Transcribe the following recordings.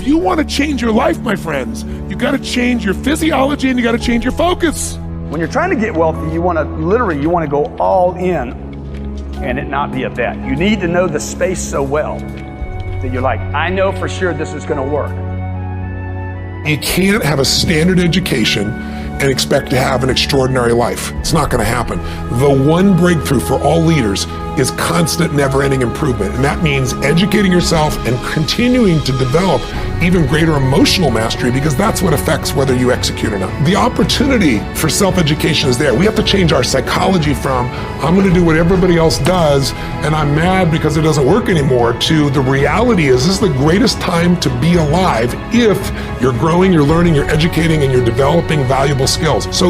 you want to change your life, my friends, you got to change your physiology and you got to change your focus. When you're trying to get wealthy, you want to go all in and it not be a bet. You need to know the space so well that you're like, I know for sure this is going to work. You can't have a standard education and expect to have an extraordinary life. It's not going to happen. The one breakthrough for all leaders is constant, never-ending improvement. And that means educating yourself and continuing to develop even greater emotional mastery, because that's what affects whether you execute or not. The opportunity for self-education is there. We have to change our psychology from, I'm going to do what everybody else does, and I'm mad because it doesn't work anymore, to the reality is this is the greatest time to be alive if you're growing, you're learning, you're educating, and you're developing valuable skills. So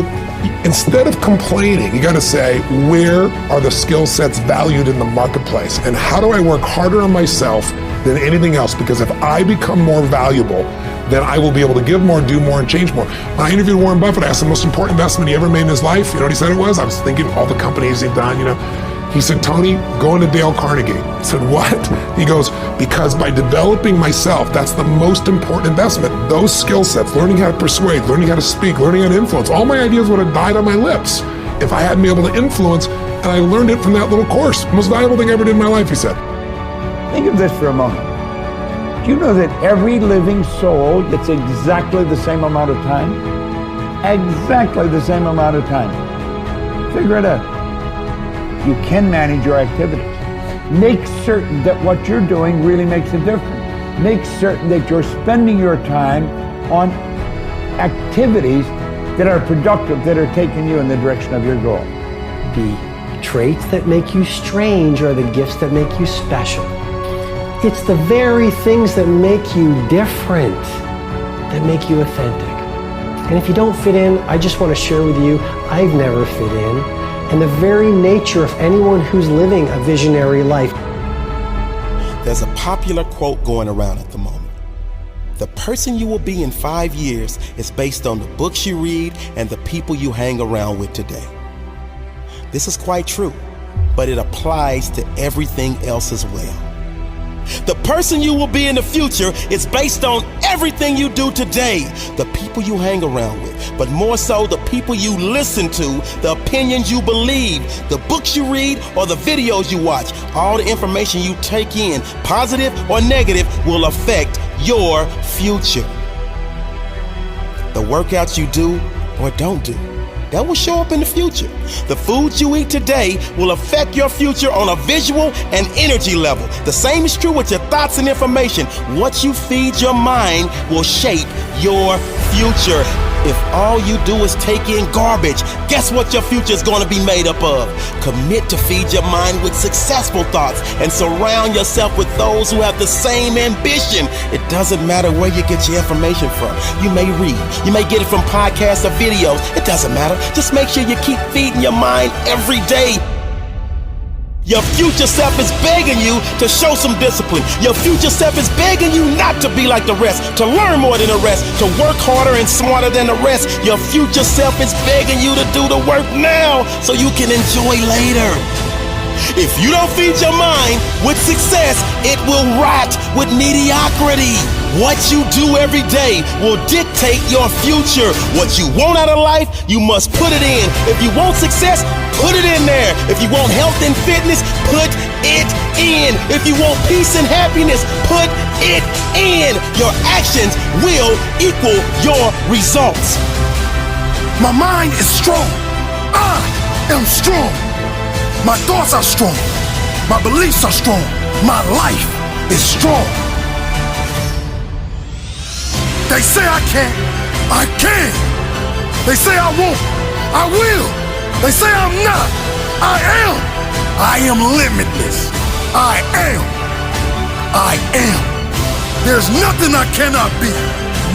instead of complaining, you got to say, where are the skill sets valued in the marketplace? And how do I work harder on myself than anything else? Because if I become more valuable, then I will be able to give more, do more, and change more. When I interviewed Warren Buffett, I asked the most important investment he ever made in his life. You know what he said it was? I was thinking all the companies he'd done, He said, Tony, go into Dale Carnegie. I said, what? He goes, because by developing myself, that's the most important investment. Those skill sets, learning how to persuade, learning how to speak, learning how to influence, all my ideas would have died on my lips if I hadn't been able to influence, and I learned it from that little course. Most valuable thing I ever did in my life, he said. Think of this for a moment. Do you know that every living soul gets exactly the same amount of time? Exactly the same amount of time. Figure it out. You can manage your activities. Make certain that what you're doing really makes a difference. Make certain that you're spending your time on activities that are productive, that are taking you in the direction of your goal. The traits that make you strange are the gifts that make you special. It's the very things that make you different that make you authentic. And if you don't fit in, I just want to share with you, I've never fit in. And the very nature of anyone who's living a visionary life. There's a popular quote going around at the moment. The person you will be in 5 years is based on the books you read and the people you hang around with today. This is quite true, but it applies to everything else as well. The person you will be in the future is based on everything you do today, the people you hang around with, but more so the people you listen to, the opinions you believe, the books you read, or the videos you watch. All the information you take in, positive or negative, will affect your future. The workouts you do or don't do, that will show up in the future. The foods you eat today will affect your future on a visual and energy level. The same is true with your thoughts and information. What you feed your mind will shape your future. If all you do is take in garbage, guess what your future is going to be made up of? Commit to feed your mind with successful thoughts and surround yourself with those who have the same ambition. It doesn't matter where you get your information from. You may read, you may get it from podcasts or videos. It doesn't matter. Just make sure you keep feeding your mind every day. Your future self is begging you to show some discipline. Your future self is begging you not to be like the rest, to learn more than the rest, to work harder and smarter than the rest. Your future self is begging you to do the work now so you can enjoy later. If you don't feed your mind with success, it will rot with mediocrity. What you do every day will dictate your future. What you want out of life, you must put it in. If you want success, put it in there. If you want health and fitness, put it in. If you want peace and happiness, put it in. Your actions will equal your results. My mind is strong. I am strong. My thoughts are strong. My beliefs are strong. My life is strong. They say I can't. I can. They say I won't. I will. They say I'm not. I am. I am limitless. I am. I am. There's nothing I cannot be.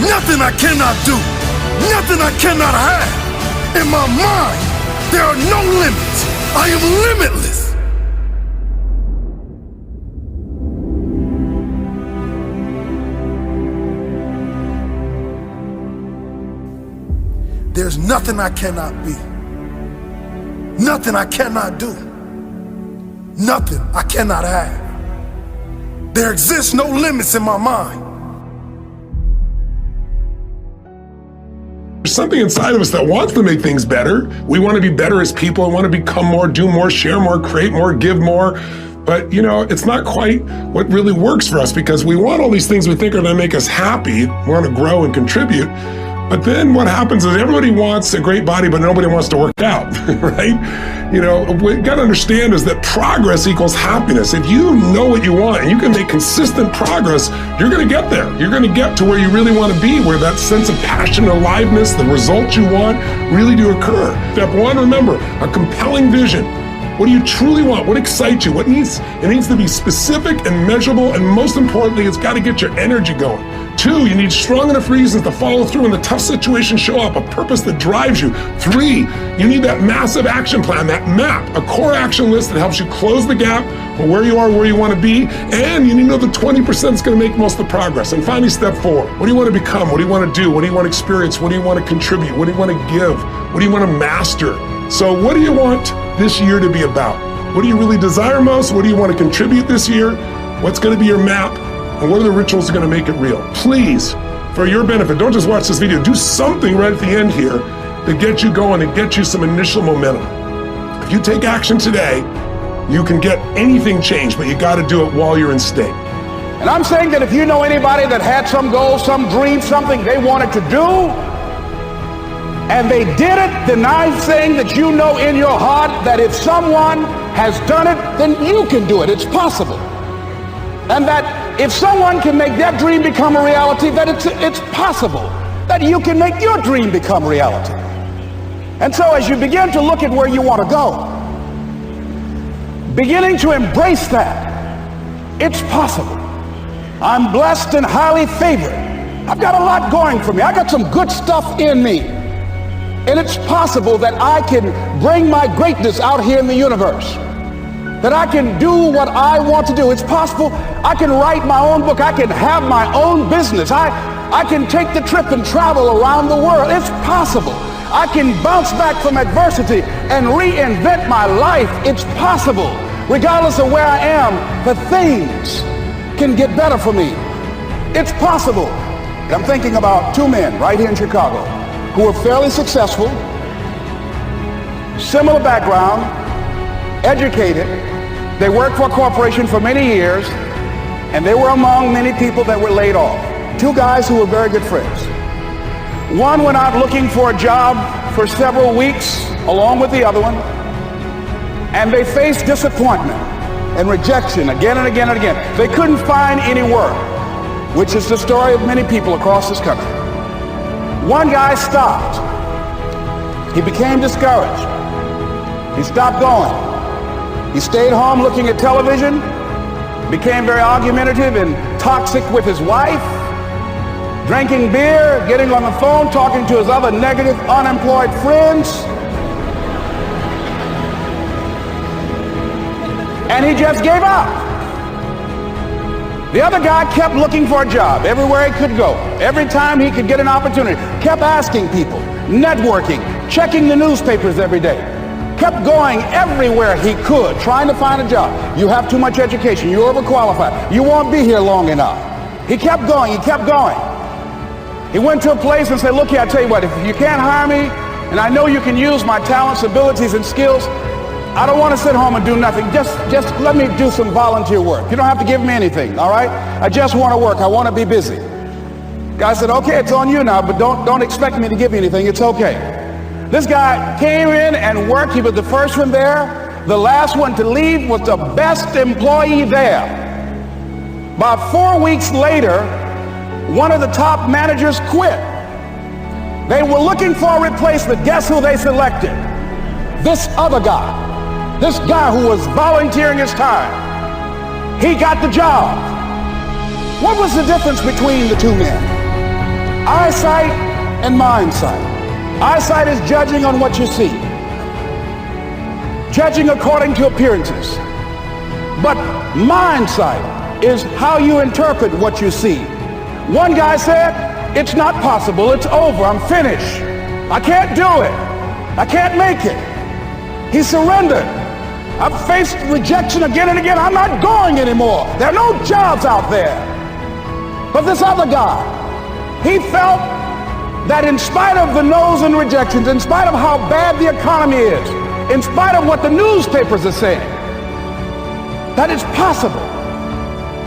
Nothing I cannot do. Nothing I cannot have. In my mind, there are no limits. I am limitless. There's nothing I cannot be. Nothing I cannot do. Nothing I cannot have. There exists no limits in my mind. there's something inside of us that wants to make things better. We want to be better as people. We want to become more, do more, share more, create more, give more. But, it's not quite what really works for us, because we want all these things we think are going to make us happy. We want to grow and contribute. But then what happens is everybody wants a great body, but nobody wants to work out, right? What you got to understand is that progress equals happiness. If you know what you want and you can make consistent progress, you're going to get there. You're going to get to where you really want to be, where that sense of passion, aliveness, the results you want really do occur. Step one, remember, a compelling vision. What do you truly want? What excites you? It needs to be specific and measurable, and most importantly, it's got to get your energy going. 2, you need strong enough reasons to follow through when the tough situations show up, a purpose that drives you. 3, you need that massive action plan, that map, a core action list that helps you close the gap for where you are, where you want to be, and you need to know the 20% is going to make most of the progress. And finally, step 4, what do you want to become? What do you want to do? What do you want to experience? What do you want to contribute? What do you want to give? What do you want to master? So what do you want this year to be about? What do you really desire most? What do you want to contribute this year? What's going to be your map? And what are the rituals that are going to make it real? Please, for your benefit, don't just watch this video. Do something right at the end here to get you going and get you some initial momentum. If you take action today, you can get anything changed, but you got to do it while you're in state. And I'm saying that if you know anybody that had some goal, some dream, something they wanted to do, and they did it, then I'm saying that you know in your heart that if someone has done it, then you can do it. It's possible. And that if someone can make their dream become a reality, that it's possible that you can make your dream become reality. And so as you begin to look at where you want to go, beginning to embrace that, it's possible. I'm blessed and highly favored. I've got a lot going for me. I got some good stuff in me. And it's possible that I can bring my greatness out here in the universe. That I can do what I want to do. It's possible I can write my own book. I can have my own business. I can take the trip and travel around the world. It's possible. I can bounce back from adversity and reinvent my life. It's possible. Regardless of where I am, the things can get better for me. It's possible. I'm thinking about 2 men right here in Chicago who were fairly successful, similar background, educated. They worked for a corporation for many years, and they were among many people that were laid off. 2 guys who were very good friends. One went out looking for a job for several weeks along with the other one, and they faced disappointment and rejection again and again and again. They couldn't find any work, which is the story of many people across this country. One guy stopped. He became discouraged. He stopped going. He stayed home looking at television, became very argumentative and toxic with his wife, drinking beer, getting on the phone, talking to his other negative, unemployed friends. And he just gave up. The other guy kept looking for a job everywhere he could go. Every time he could get an opportunity, kept asking people, networking, checking the newspapers every day. Kept going everywhere he could, trying to find a job. You have too much education. You're overqualified. You won't be here long enough. He kept going. He kept going. He went to a place and said, look here, I tell you what, if you can't hire me, and I know you can use my talents, abilities, and skills, I don't want to sit home and do nothing. Just let me do some volunteer work. You don't have to give me anything, all right? I just want to work. I want to be busy. Guy said, okay, it's on you now, but don't expect me to give you anything. It's okay. This guy came in and worked. He was the first one there. The last one to leave was the best employee there. About 4 weeks later, one of the top managers quit. They were looking for a replacement. Guess who they selected? This other guy. This guy who was volunteering his time. He got the job. What was the difference between the 2 men? Eyesight and mindsight. Eyesight is judging on what you see, judging according to appearances. But mindsight is how you interpret what you see. One guy said, it's not possible, it's over, I'm finished. I can't do it. I can't make it. He surrendered. I've faced rejection again and again. I'm not going anymore. There are no jobs out there. But this other guy, he felt that in spite of the no's and rejections, in spite of how bad the economy is, in spite of what the newspapers are saying, that it's possible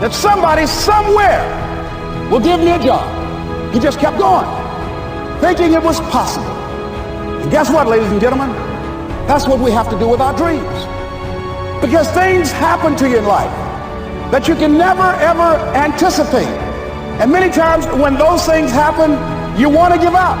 that somebody somewhere will give me a job. He just kept going, thinking it was possible. And guess what, ladies and gentlemen? That's what we have to do with our dreams. Because things happen to you in life that you can never, ever anticipate. And many times when those things happen, you want to give up.